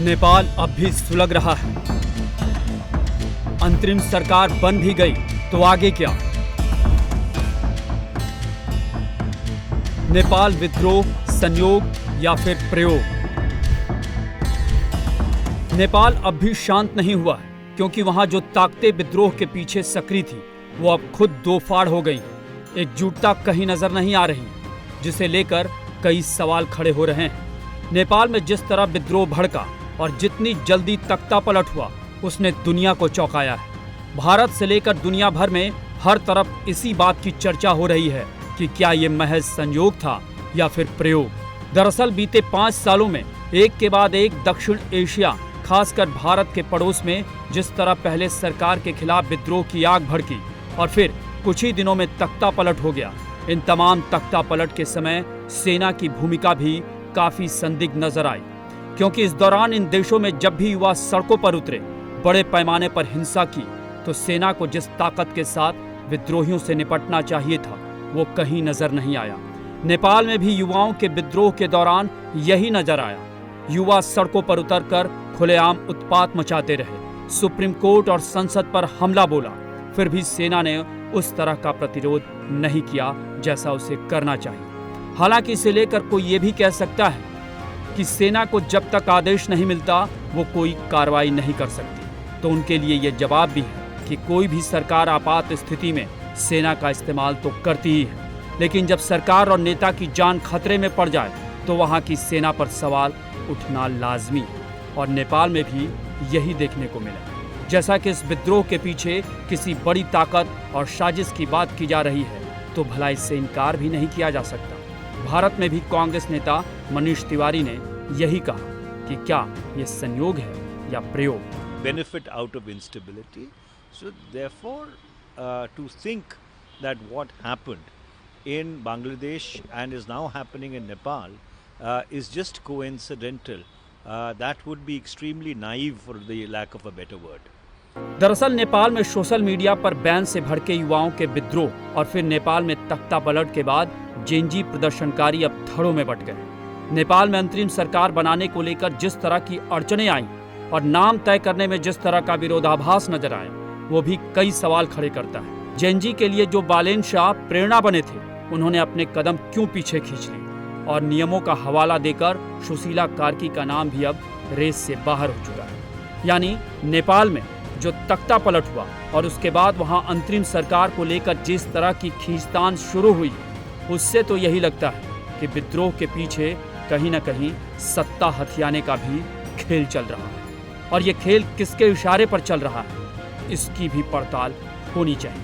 नेपाल अब भी सुलग रहा है। अंतरिम सरकार बन भी गई तो आगे क्या? नेपाल विद्रोह, संयोग या फिर प्रयोग? नेपाल अब भी शांत नहीं हुआ है, क्योंकि वहां जो ताकतें विद्रोह के पीछे सक्रिय थी वो अब खुद दो फाड़ हो गई। एकजुटता कहीं नजर नहीं आ रही, जिसे लेकर कई सवाल खड़े हो रहे हैं। नेपाल में जिस तरह विद्रोह भड़का और जितनी जल्दी तख्ता पलट हुआ, उसने दुनिया को चौंकाया है। भारत से लेकर दुनिया भर में हर तरफ इसी बात की चर्चा हो रही है कि क्या ये महज संयोग था या फिर प्रयोग। दरअसल बीते 5 सालों में एक के बाद एक दक्षिण एशिया, खासकर भारत के पड़ोस में जिस तरह पहले सरकार के खिलाफ विद्रोह की आग भड़की और फिर कुछ ही दिनों में तख्ता पलट हो गया। इन तमाम तख्ता पलट के समय सेना की भूमिका भी काफी संदिग्ध नजर आई, क्योंकि इस दौरान इन देशों में जब भी युवा सड़कों पर उतरे, बड़े पैमाने पर हिंसा की, तो सेना को जिस ताकत के साथ विद्रोहियों से निपटना चाहिए था वो कहीं नजर नहीं आया। नेपाल में भी युवाओं के विद्रोह के दौरान यही नजर आया। युवा सड़कों पर उतरकर खुलेआम उत्पात मचाते रहे, सुप्रीम कोर्ट और संसद पर हमला बोला, फिर भी सेना ने उस तरह का प्रतिरोध नहीं किया जैसा उसे करना चाहिए। हालांकि इसे लेकर कोई ये भी कह सकता है कि सेना को जब तक आदेश नहीं मिलता वो कोई कार्रवाई नहीं कर सकती। तो उनके लिए ये जवाब भी है कि कोई भी सरकार आपात स्थिति में सेना का इस्तेमाल तो करती ही है, लेकिन जब सरकार और नेता की जान खतरे में पड़ जाए तो वहाँ की सेना पर सवाल उठना लाजमी है। और नेपाल में भी यही देखने को मिला। जैसा कि इस विद्रोह के पीछे किसी बड़ी ताकत और साजिश की बात की जा रही है, तो भला इससे इनकार भी नहीं किया जा सकता। भारत में भी कांग्रेस नेता मनीष तिवारी ने यही कहा कि क्या ये संयोग है या प्रयोग। Benefit out of instability. So therefore, to think that what happened in Bangladesh and is now happening in Nepal is just coincidental, that would be extremely naive, for the lack of a better word. दरअसल नेपाल में social media पर ban से भड़के युवाओं के विद्रोह और फिर नेपाल में तख्ता पलट के बाद जेनजी प्रदर्शनकारी अब धड़ों में बट गए। नेपाल में अंतरिम सरकार बनाने को लेकर जिस तरह की अड़चनें आईं और नाम तय करने में जिस तरह का विरोधाभास नजर आया, वो भी कई सवाल खड़े करता है। जेनजी के लिए जो बालेन शाह प्रेरणा बने थे, उन्होंने अपने कदम क्यों पीछे खींच लिए? और नियमों का हवाला देकर सुशीला कार्की का नाम भी अब रेस से बाहर हो चुका है। यानी नेपाल में जो तख्ता पलट हुआ और उसके बाद वहां अंतरिम सरकार को लेकर जिस तरह की खींचतान शुरू हुई, उससे तो यही लगता है कि विद्रोह के पीछे कहीं न कहीं सत्ता हथियाने का भी खेल चल रहा है। और ये खेल किसके इशारे पर चल रहा है, इसकी भी पड़ताल होनी चाहिए।